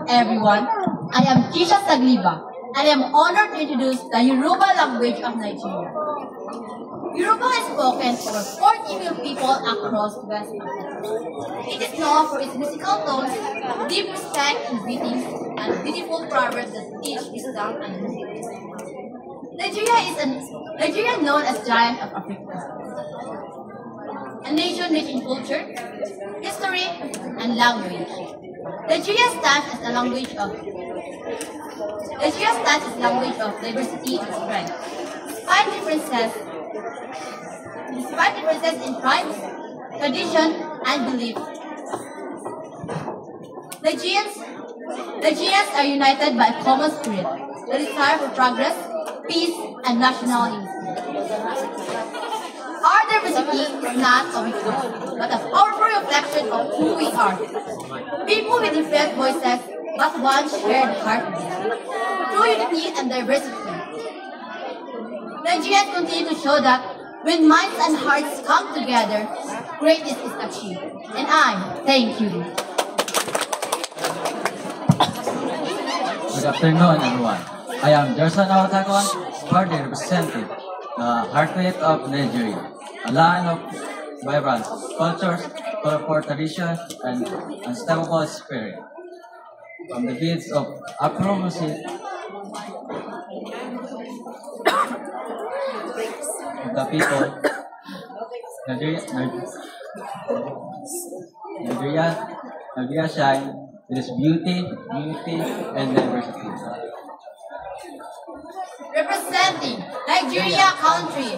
everyone. I am Kisha Sagliba, and I am honored to introduce the Yoruba language of Nigeria. Yoruba is spoken over 40 million people across West Africa. It is known for its musical tones, deep respect in greetings, and beautiful proverbs that teach wisdom and music. Nigeria is known as Giant of Africa, a nation rich in culture, history, and language. Nigeria stands as a language of diversity and strength. Despite differences in tribes, tradition, and belief, Nigerians are united by a common spirit, the desire for progress, peace, and national unity. Our diversity is not a weakness, but a powerful reflection of who we are. People with different voices, but one shared heartbeat. Through unity and diversity, Nigerians continue to show that when minds and hearts come together, greatness is achieved. And I thank you. Good afternoon, everyone. I am Gerson Awatagon, proudly representing the heartbeat of Nigeria, a land of vibrant cultures, colorful traditions, and unstoppable spirit. From the beats of Afro music of the people, Nigeria shine with its beauty, unity, and diversity. Representing Nigeria country.